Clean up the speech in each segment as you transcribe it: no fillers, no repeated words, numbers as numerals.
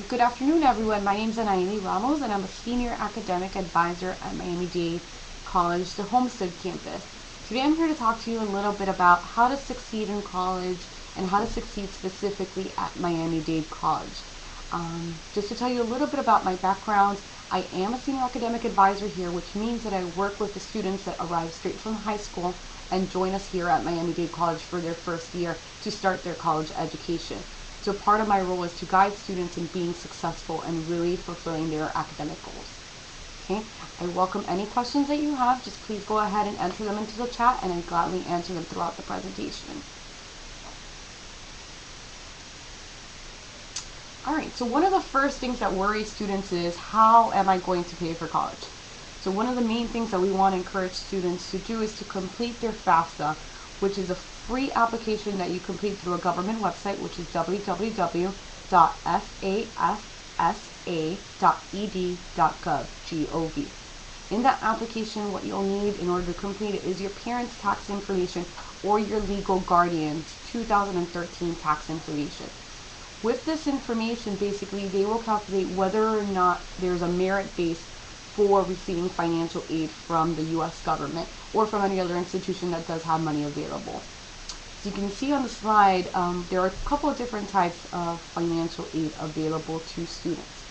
Good afternoon, everyone. My name is Anaili Ramos, and I'm a Senior Academic Advisor at Miami Dade College, the Homestead campus. Today I'm here to talk to you a little bit about how to succeed in college and how to succeed specifically at Miami Dade College. Just to tell you a little bit about my background, I am a Senior Academic Advisor here, which means that I work with the students that arrive straight from high school and join us here at Miami Dade College for their first year to start their college education. So part of my role is to guide students in being successful and really fulfilling their academic goals. Okay, I welcome any questions that you have. Just please go ahead and enter them into the chat, and I gladly answer them throughout the presentation. All right, so one of the first things that worries students is, how am I going to pay for college? So one of the main things that we want to encourage students to do is to complete their FAFSA, which is a free application that you complete through a government website, which is www.fafsa.ed.gov. In that application, what you'll need in order to complete it is your parents' tax information or your legal guardian's 2013 tax information. With this information, basically, they will calculate whether or not there's a merit base for receiving financial aid from the U.S. government or from any other institution that does have money available. As you can see on the slide, there are a couple of different types of financial aid available to students.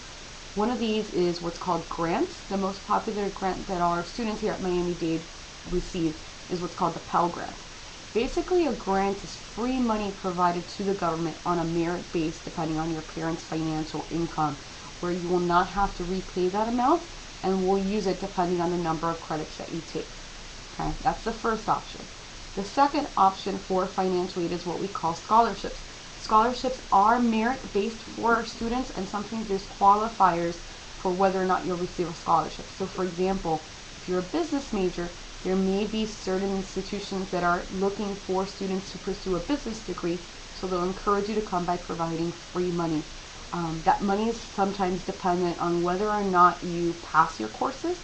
One of these is what's called grants. The most popular grant that our students here at Miami Dade receive is what's called the Pell Grant. Basically, a grant is free money provided to the government on a merit base depending on your parents' financial income, where you will not have to repay that amount and will use it depending on the number of credits that you take. Okay, that's the first option. The second option for financial aid is what we call scholarships. Scholarships are merit-based for our students, and sometimes there's qualifiers for whether or not you'll receive a scholarship. So for example, if you're a business major, there may be certain institutions that are looking for students to pursue a business degree, so they'll encourage you to come by providing free money. That money is sometimes dependent on whether or not you pass your courses,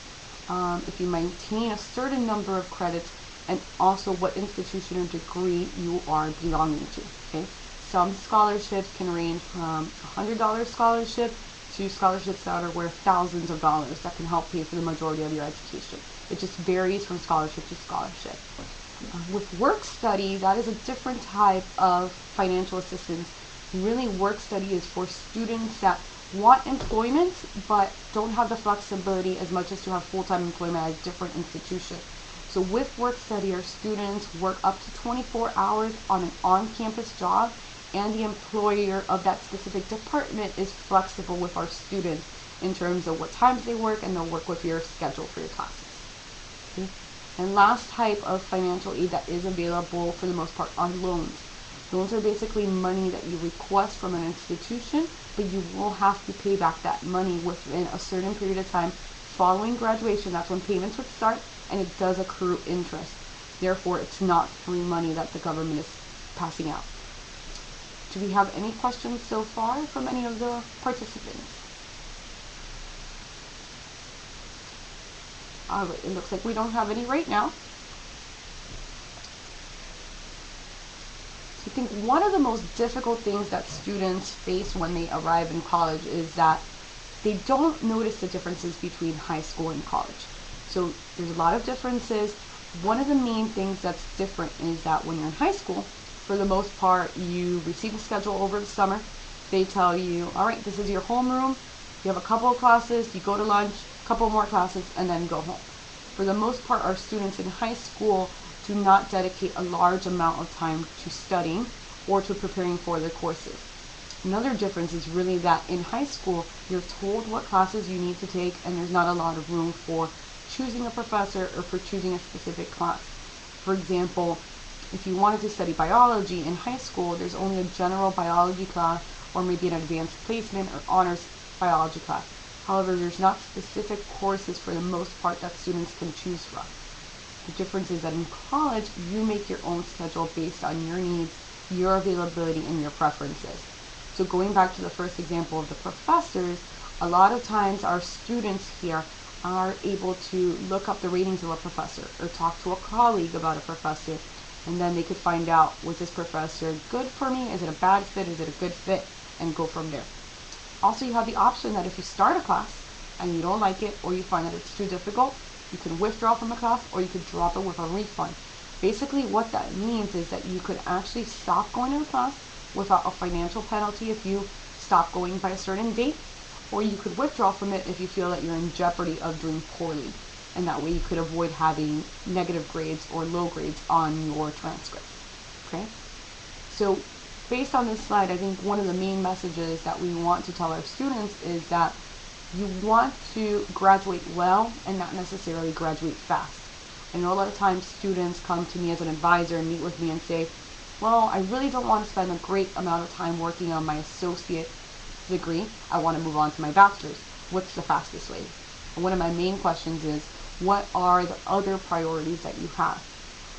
if you maintain a certain number of credits, and also what institution or degree you are belonging to. Okay, some scholarships can range from $100 scholarship to scholarships that are worth thousands of dollars that can help pay for the majority of your education. It just varies from scholarship to scholarship. With work study, that is a different type of financial assistance. Really, work study is for students that want employment but don't have the flexibility as much as to have full-time employment at a different institution. So with work study, our students work up to 24 hours on an on-campus job, and the employer of that specific department is flexible with our students in terms of what times they work, and they'll work with your schedule for your classes. Okay? And last type of financial aid that is available for the most part are loans. Loans are basically money that you request from an institution, but you will have to pay back that money within a certain period of time following graduation. That's when payments would start, and it does accrue interest. Therefore, it's not free money that the government is passing out. Do we have any questions so far from any of the participants? All right, it looks like we don't have any right now. I think one of the most difficult things that students face when they arrive in college is that they don't notice the differences between high school and college. So there's a lot of differences. One of the main things that's different is that when you're in high school, for the most part, you receive a schedule over the summer. They tell you, all right, this is your homeroom. You have a couple of classes, you go to lunch, a couple more classes, and then go home. For the most part, our students in high school do not dedicate a large amount of time to studying or to preparing for their courses. Another difference is really that in high school, you're told what classes you need to take, and there's not a lot of room for choosing a professor or for choosing a specific class. For example, if you wanted to study biology in high school, there's only a general biology class or maybe an advanced placement or honors biology class. However, there's not specific courses for the most part that students can choose from. The difference is that in college, you make your own schedule based on your needs, your availability, and your preferences. So going back to the first example of the professors, a lot of times our students here are able to look up the ratings of a professor or talk to a colleague about a professor, and then they could find out, was this professor good for me? Is it a bad fit? Is it a good fit? And go from there. Also, you have the option that if you start a class and you don't like it or you find that it's too difficult, you can withdraw from a class or you could drop it with a refund. Basically, what that means is that you could actually stop going to a class without a financial penalty if you stop going by a certain date, or you could withdraw from it if you feel that you're in jeopardy of doing poorly. And that way you could avoid having negative grades or low grades on your transcript. Okay? So based on this slide, I think one of the main messages that we want to tell our students is that you want to graduate well and not necessarily graduate fast. I know a lot of times students come to me as an advisor and meet with me and say, well, I really don't want to spend a great amount of time working on my associate degree. I want to move on to my bachelor's. What's the fastest way? And one of my main questions is, what are the other priorities that you have?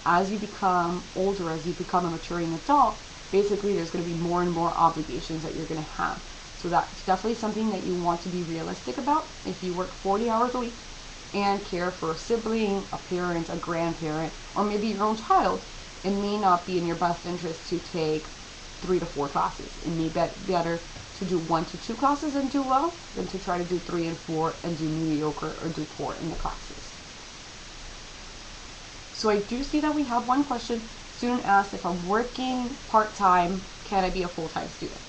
As you become older, as you become a maturing adult, basically there's going to be more and more obligations that you're going to have. So that's definitely something that you want to be realistic about. If you work 40 hours a week and care for a sibling, a parent, a grandparent, or maybe your own child, it may not be in your best interest to take 3 to 4 classes. It may be better to do 1 to 2 classes and do well than to try to do 3 and 4 and do mediocre or do poor in the classes. So I do see that we have one question. Student asked, if I'm working part-time, can I be a full-time student?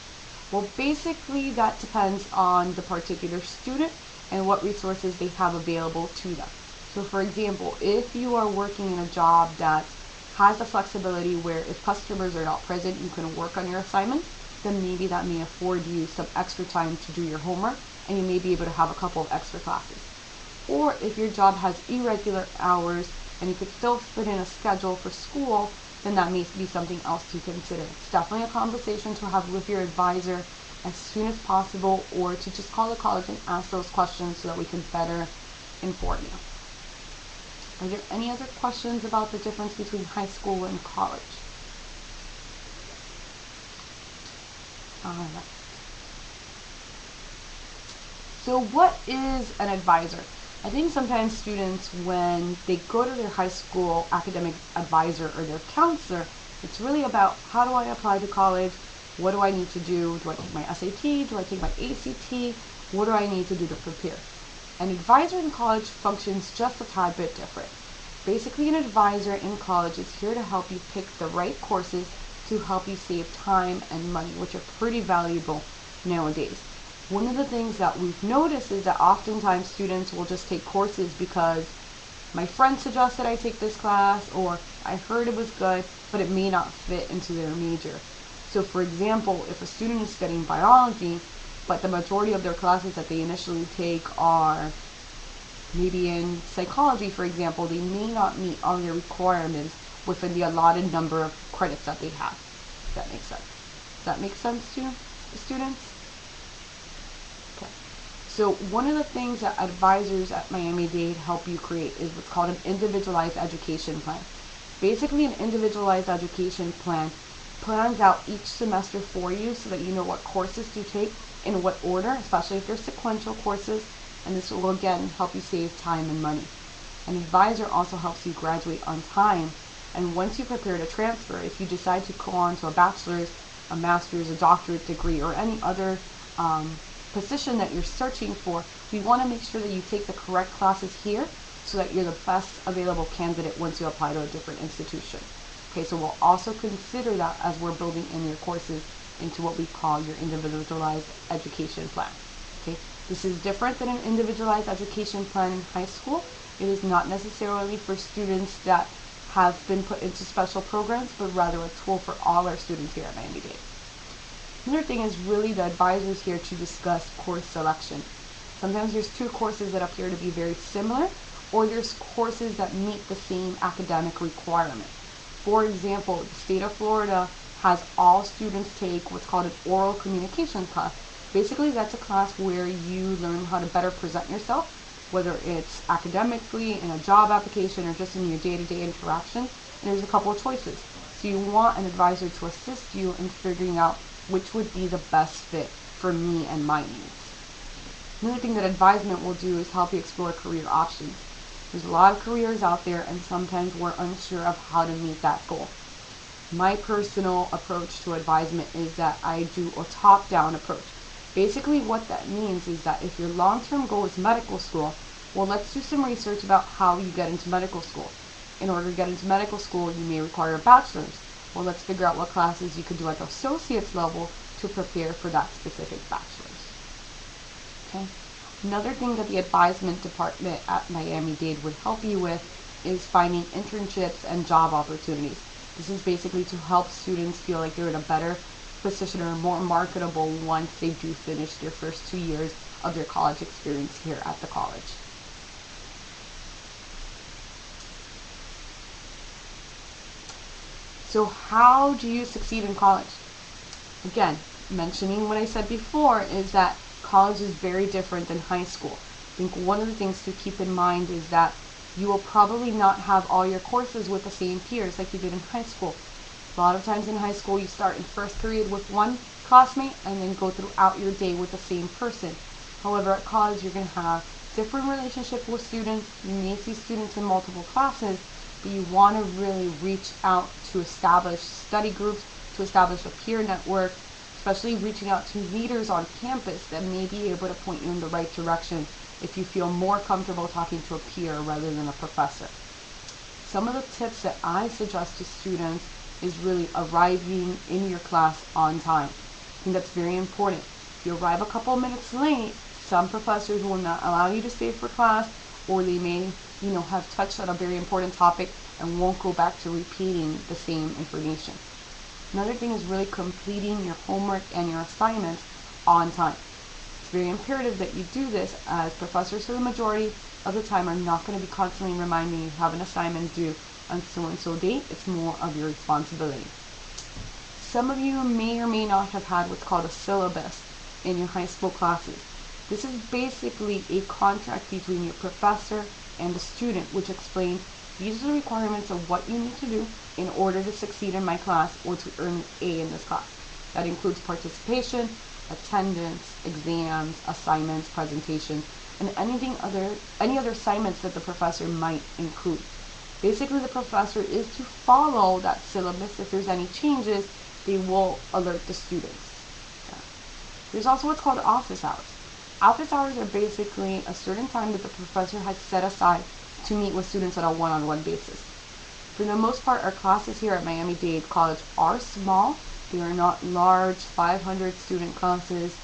Well, basically that depends on the particular student and what resources they have available to them. So for example, if you are working in a job that has the flexibility where if customers are not present, you can work on your assignment, then maybe that may afford you some extra time to do your homework and you may be able to have a couple of extra classes. Or if your job has irregular hours and you could still fit in a schedule for school, then that may be something else to consider. It's definitely a conversation to have with your advisor as soon as possible, or to just call the college and ask those questions so that we can better inform you. Are there any other questions about the difference between high school and college? All right. So what is an advisor? I think sometimes students, when they go to their high school academic advisor or their counselor, it's really about, how do I apply to college? What do I need to do? Do I take my SAT? Do I take my ACT? What do I need to do to prepare? An advisor in college functions just a tad bit different. Basically, an advisor in college is here to help you pick the right courses to help you save time and money, which are pretty valuable nowadays. One of the things that we've noticed is that oftentimes students will just take courses because my friend suggested I take this class, or I heard it was good, but it may not fit into their major. So for example, if a student is studying biology, but the majority of their classes that they initially take are maybe in psychology, for example, they may not meet all their requirements within the allotted number of credits that they have. If that makes sense. Does that make sense to the students? Okay. So one of the things that advisors at Miami Dade help you create is what's called an individualized education plan. Basically, an individualized education plan plans out each semester for you so that you know what courses to take in what order, especially if they're sequential courses, and this will again help you save time and money. An advisor also helps you graduate on time, and once you prepare to transfer, if you decide to go on to a bachelor's, a master's, a doctorate degree, or any other position that you're searching for, we want to make sure that you take the correct classes here so that you're the best available candidate once you apply to a different institution. Okay, so we'll also consider that as we're building in your courses into what we call your individualized education plan. Okay, this is different than an individualized education plan in high school. It is not necessarily for students that have been put into special programs, but rather a tool for all our students here at Miami Dade. Another thing is really the advisors here to discuss course selection. Sometimes there's two courses that appear to be very similar, or there's courses that meet the same academic requirement. For example, the state of Florida has all students take what's called an oral communication class. Basically, that's a class where you learn how to better present yourself, whether it's academically, in a job application, or just in your day-to-day interactions. And there's a couple of choices. So you want an advisor to assist you in figuring out which would be the best fit for me and my needs. Another thing that advisement will do is help you explore career options. There's a lot of careers out there, and sometimes we're unsure of how to meet that goal. My personal approach to advisement is that I do a top-down approach. Basically what that means is that if your long-term goal is medical school, well, let's do some research about how you get into medical school. In order to get into medical school, you may require a bachelor's. Well, let's figure out what classes you could do at the associate's level to prepare for that specific bachelor's. Okay. Another thing that the advisement department at Miami Dade would help you with is finding internships and job opportunities. This is basically to help students feel like they're in a better position or more marketable once they do finish their first 2 years of their college experience here at the college. So how do you succeed in college? Again, mentioning what I said before is that college is very different than high school. I think one of the things to keep in mind is that you will probably not have all your courses with the same peers like you did in high school. A lot of times in high school, you start in first period with one classmate and then go throughout your day with the same person. However, at college, you're going to have different relationships with students. You may see students in multiple classes, but you want to really reach out to establish study groups, to establish a peer network, especially reaching out to leaders on campus that may be able to point you in the right direction if you feel more comfortable talking to a peer rather than a professor. Some of the tips that I suggest to students is really arriving in your class on time. I think that's very important. If you arrive a couple of minutes late, some professors will not allow you to stay for class, or they may, have touched on a very important topic and won't go back to repeating the same information. Another thing is really completing your homework and your assignments on time. It's very imperative that you do this, as professors for the majority of the time are not going to be constantly reminding you have an assignment due on so-and-so date. It's more of your responsibility. Some of you may or may not have had what's called a syllabus in your high school classes. This is basically a contract between your professor and the student, which explains these are the requirements of what you need to do in order to succeed in my class or to earn an A in this class. That includes participation, attendance, exams, assignments, presentations, and any other assignments that the professor might include. Basically, the professor is to follow that syllabus. If there's any changes, they will alert the students. Okay. There's also what's called office hours. Office hours are basically a certain time that the professor has set aside to meet with students on a one-on-one basis. For the most part, our classes here at Miami Dade College are small. They are not large 500 student classes,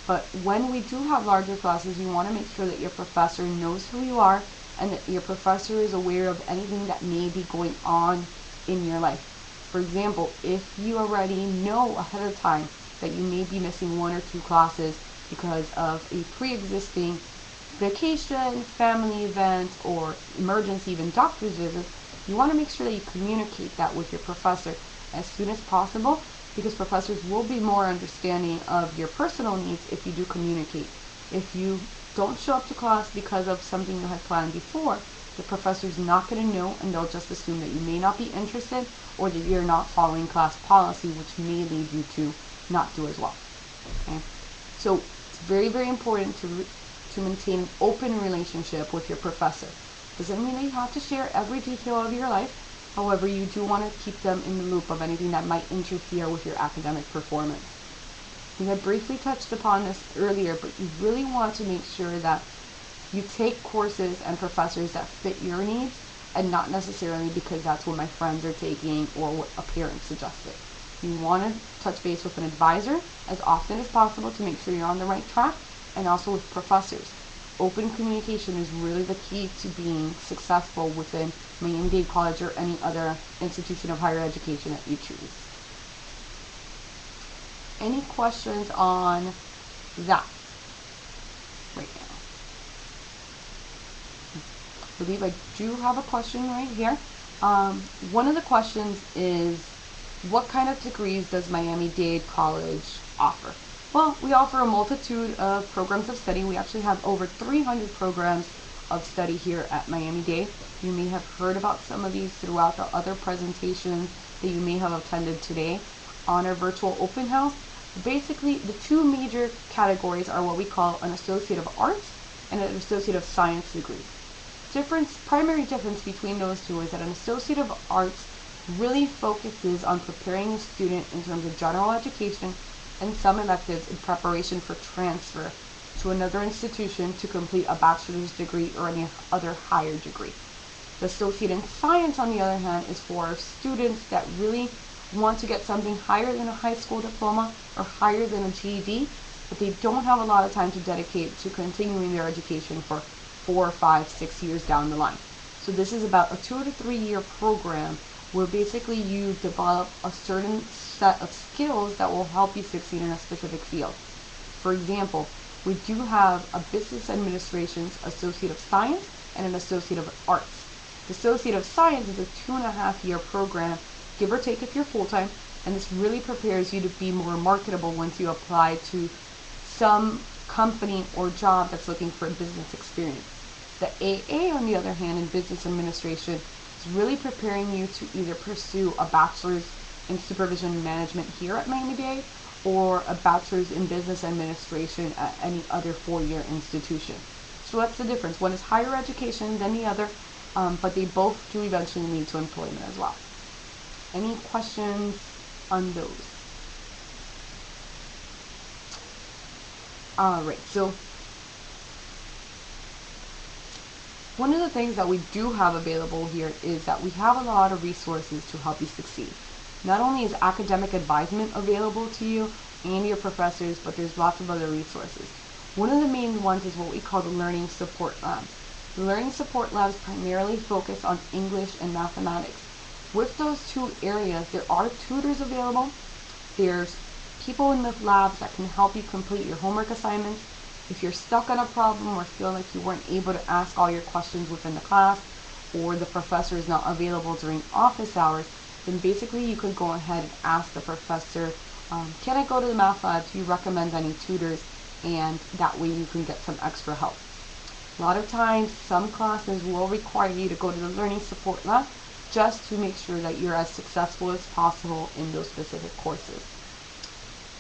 but when we do have larger classes, you want to make sure that your professor knows who you are and that your professor is aware of anything that may be going on in your life. For example, if you already know ahead of time that you may be missing 1 or 2 classes because of a pre-existing vacation, family event, or emergency, even doctor's visit, you want to make sure that you communicate that with your professor as soon as possible, because professors will be more understanding of your personal needs if you do communicate. If you don't show up to class because of something you had planned before, the professor's not going to know, and they'll just assume that you may not be interested or that you're not following class policy, which may lead you to not do as well. Okay? So it's very, very important to maintain an open relationship with your professor. Doesn't mean that you have to share every detail of your life. However, you do want to keep them in the loop of anything that might interfere with your academic performance. I think I briefly touched upon this earlier, but you really want to make sure that you take courses and professors that fit your needs, and not necessarily because that's what my friends are taking or what a parent suggested. You want to touch base with an advisor as often as possible to make sure you're on the right track, and also with professors. Open communication is really the key to being successful within Miami Dade College or any other institution of higher education that you choose. Any questions on that right now? I believe I do have a question right here. One of the questions is, what kind of degrees does Miami Dade College offer? Well, we offer a multitude of programs of study. We actually have over 300 programs of study here at Miami Dade. You may have heard about some of these throughout the other presentations that you may have attended today on our virtual open house. Basically, the 2 major categories are what we call an Associate of Arts and an Associate of Science degree. Primary difference between those two is that an Associate of Arts really focuses on preparing a student in terms of general education and some electives in preparation for transfer to another institution to complete a bachelor's degree or any other higher degree. The associate in science, on the other hand, is for students that really want to get something higher than a high school diploma or higher than a GED, but they don't have a lot of time to dedicate to continuing their education for 4, 5, 6 years down the line. So this is about a 2 to 3 year program where basically you develop a certain set of skills that will help you succeed in a specific field. For example, we do have a business administration's associate of science and an associate of arts. The associate of science is a 2.5 year program, give or take if you're full-time, and this really prepares you to be more marketable once you apply to some company or job that's looking for a business experience. The AA, on the other hand, in business administration, is really preparing you to either pursue a bachelor's in supervision and management here at Miami Dade or a bachelor's in business administration at any other 4-year institution. So that's the difference. One is higher education than the other, but they both do eventually lead to employment as well. Any questions on those? Alright, so one of the things that we do have available here is that we have a lot of resources to help you succeed. Not only is academic advisement available to you and your professors, but there's lots of other resources. One of the main ones is what we call the Learning Support Labs. The Learning Support Labs primarily focus on English and mathematics. With those two areas, there are tutors available. There's people in the labs that can help you complete your homework assignments. If you're stuck on a problem or feel like you weren't able to ask all your questions within the class, or the professor is not available during office hours, then basically you could go ahead and ask the professor, can I go to the math lab? Do you recommend any tutors? And that way you can get some extra help. A lot of times, some classes will require you to go to the Learning Support Lab just to make sure that you're as successful as possible in those specific courses.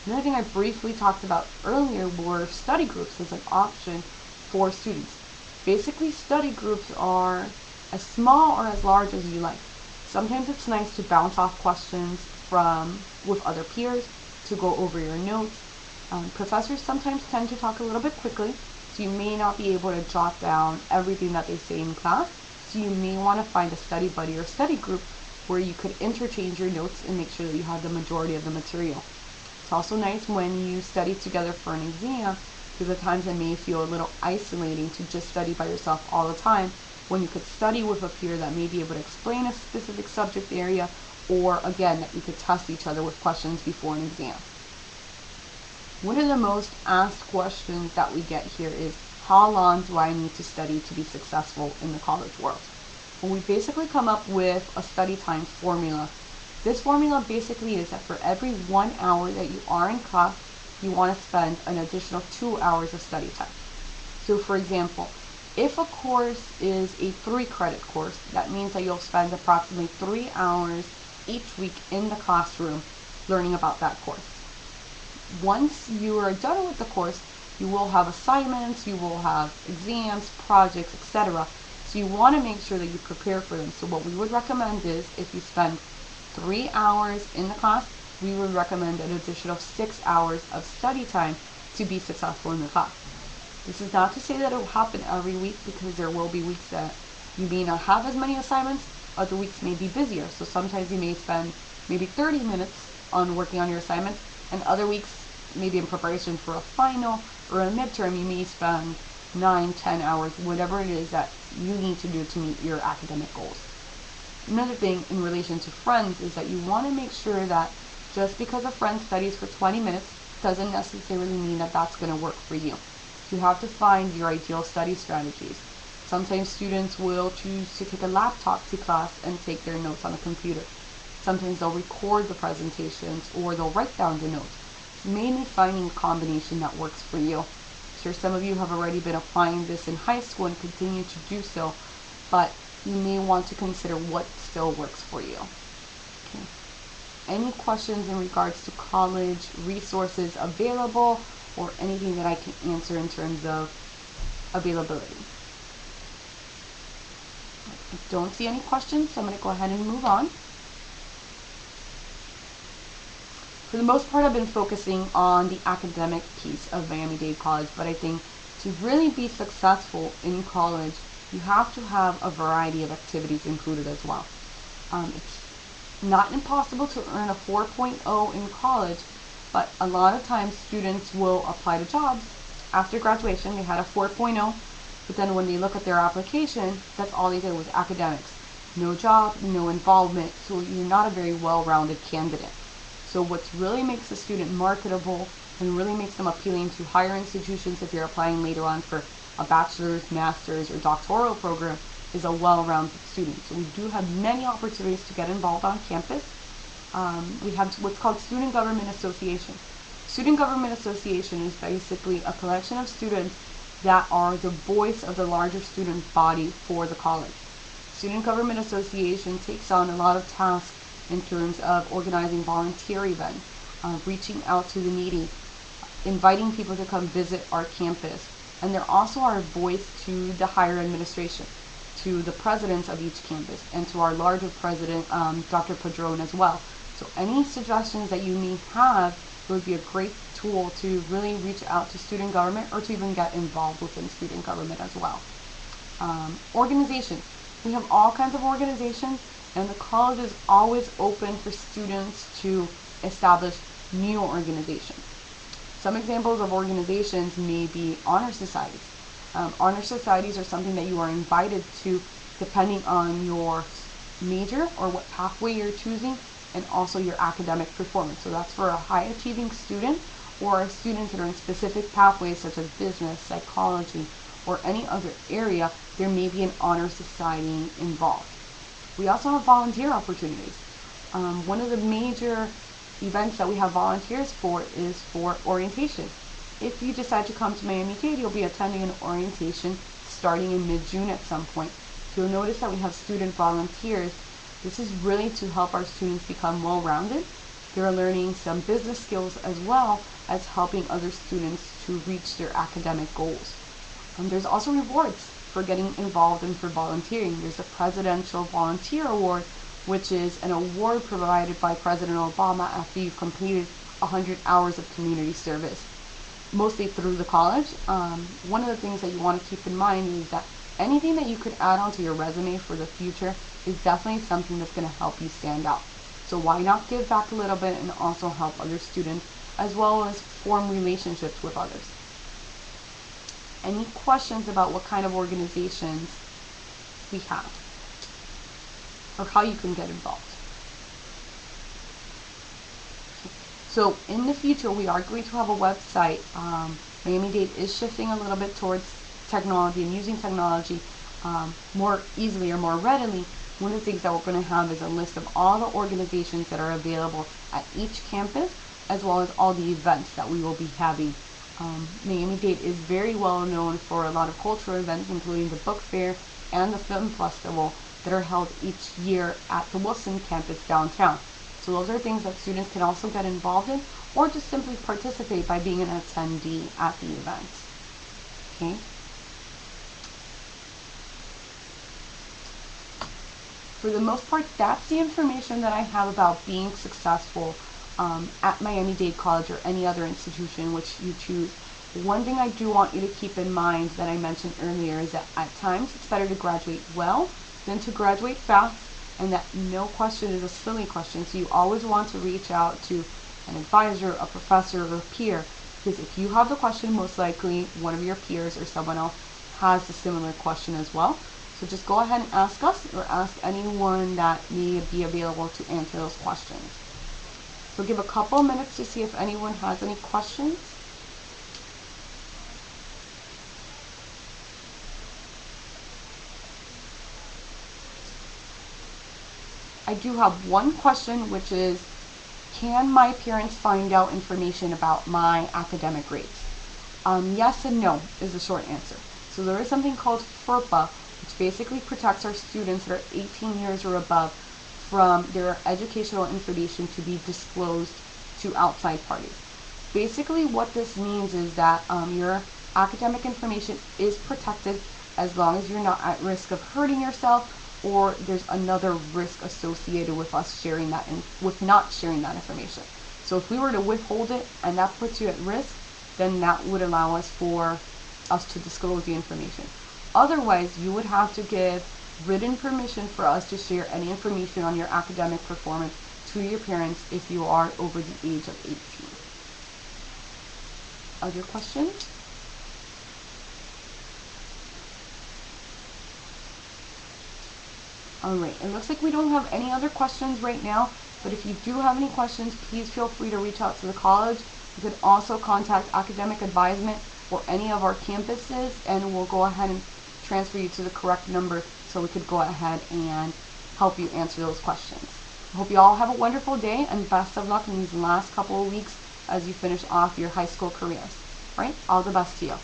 Another thing I briefly talked about earlier were study groups as an option for students. Basically, study groups are as small or as large as you like. Sometimes it's nice to bounce off questions with other peers, to go over your notes. Professors sometimes tend to talk a little bit quickly, so you may not be able to jot down everything that they say in class. So you may want to find a study buddy or study group where you could interchange your notes and make sure that you have the majority of the material. It's also nice when you study together for an exam, because at times it may feel a little isolating to just study by yourself all the time, when you could study with a peer that may be able to explain a specific subject area, or again, that you could test each other with questions before an exam. One of the most asked questions that we get here is, how long do I need to study to be successful in the college world? Well, we basically come up with a study time formula. This formula basically is that for every 1 hour that you are in class, you want to spend an additional 2 hours of study time. So for example, if a course is a 3-credit course, that means that you'll spend approximately 3 hours each week in the classroom learning about that course. Once you are done with the course, you will have assignments, you will have exams, projects, etc. So you want to make sure that you prepare for them. So what we would recommend is, if you spend 3 hours in the class, we would recommend an additional 6 hours of study time to be successful in the class. This is not to say that it will happen every week, because there will be weeks that you may not have as many assignments, other weeks may be busier. So sometimes you may spend maybe 30 minutes on working on your assignments, and other weeks, maybe in preparation for a final or a midterm, you may spend 9, 10 hours, whatever it is that you need to do to meet your academic goals. Another thing in relation to friends is that you want to make sure that just because a friend studies for 20 minutes doesn't necessarily mean that that's going to work for you. You have to find your ideal study strategies. Sometimes students will choose to take a laptop to class and take their notes on a computer. Sometimes they'll record the presentations or they'll write down the notes. Mainly finding a combination that works for you. I'm sure some of you have already been applying this in high school and continue to do so, but you may want to consider what still works for you. Okay. Any questions in regards to college resources available, or anything that I can answer in terms of availability? I don't see any questions, so I'm going to go ahead and move on. For the most part, I've been focusing on the academic piece of Miami-Dade College, but I think to really be successful in college, you have to have a variety of activities included as well. It's not impossible to earn a 4.0 in college, but a lot of times students will apply to jobs after graduation. They had a 4.0, but then when they look at their application, that's all they did was academics. No job, no involvement, so you're not a very well-rounded candidate. So what really makes a student marketable and really makes them appealing to higher institutions if you're applying later on for a bachelor's, master's, or doctoral program is a well-rounded student. So we do have many opportunities to get involved on campus. We have what's called Student Government Association. Student Government Association is basically a collection of students that are the voice of the larger student body for the college. Student Government Association takes on a lot of tasks in terms of organizing volunteer events, reaching out to the needy, inviting people to come visit our campus, and they're also our voice to the higher administration, to the presidents of each campus, and to our larger president, Dr. Padron, as well. So any suggestions that you may have, it would be a great tool to really reach out to student government or to even get involved within student government as well. Organizations. We have all kinds of organizations, and the college is always open for students to establish new organizations. Some examples of organizations may be honor societies. Honor societies are something that you are invited to depending on your major or what pathway you're choosing, and also your academic performance. So that's for a high achieving student or students that are in specific pathways such as business, psychology, or any other area. There may be an honor society involved. We also have volunteer opportunities. One of the major events that we have volunteers for is for orientation. If you decide to come to Miami-Dade, you'll be attending an orientation starting in mid-June at some point. You'll notice that we have student volunteers. This is really to help our students become well-rounded. They're learning some business skills as well as helping other students to reach their academic goals. There's also rewards for getting involved and for volunteering. There's a Presidential Volunteer Award, which is an award provided by President Obama after you've completed 100 hours of community service, mostly through the college. One of the things that you want to keep in mind is that anything that you could add onto your resume for the future is definitely something that's going to help you stand out. So why not give back a little bit and also help other students, as well as form relationships with others. Any questions about what kind of organizations we have or how you can get involved? So in the future, we are going to have a website. Miami-Dade is shifting a little bit towards technology and using technology more easily or more readily. One of the things that we're going to have is a list of all the organizations that are available at each campus, as well as all the events that we will be having. Miami-Dade is very well known for a lot of cultural events, including the book fair and the film festival that are held each year at the Wilson campus downtown. So those are things that students can also get involved in, or just simply participate by being an attendee at the events. Okay. For the most part, that's the information that I have about being successful at Miami-Dade College or any other institution which you choose. One thing I do want you to keep in mind that I mentioned earlier is that at times it's better to graduate well than to graduate fast, and that no question is a silly question. So you always want to reach out to an advisor, a professor, or a peer, because if you have the question, most likely one of your peers or someone else has a similar question as well. So just go ahead and ask us or ask anyone that may be available to answer those questions. So give a couple minutes to see if anyone has any questions. I do have one question, which is, can my parents find out information about my academic grades? Yes and no is the short answer. So there is something called FERPA, which basically protects our students that are 18 years or above from their educational information to be disclosed to outside parties. Basically what this means is that your academic information is protected as long as you're not at risk of hurting yourself, or there's another risk associated with us sharing that with not sharing that information. So if we were to withhold it and that puts you at risk, then that would allow us to disclose the information. Otherwise, you would have to give written permission for us to share any information on your academic performance to your parents if you are over the age of 18. Other questions? Alright, it looks like we don't have any other questions right now, but if you do have any questions, please feel free to reach out to the college. You could also contact academic advisement or any of our campuses, and we'll go ahead and transfer you to the correct number so we could go ahead and help you answer those questions. I hope you all have a wonderful day and best of luck in these last couple of weeks as you finish off your high school careers. All right, all the best to you.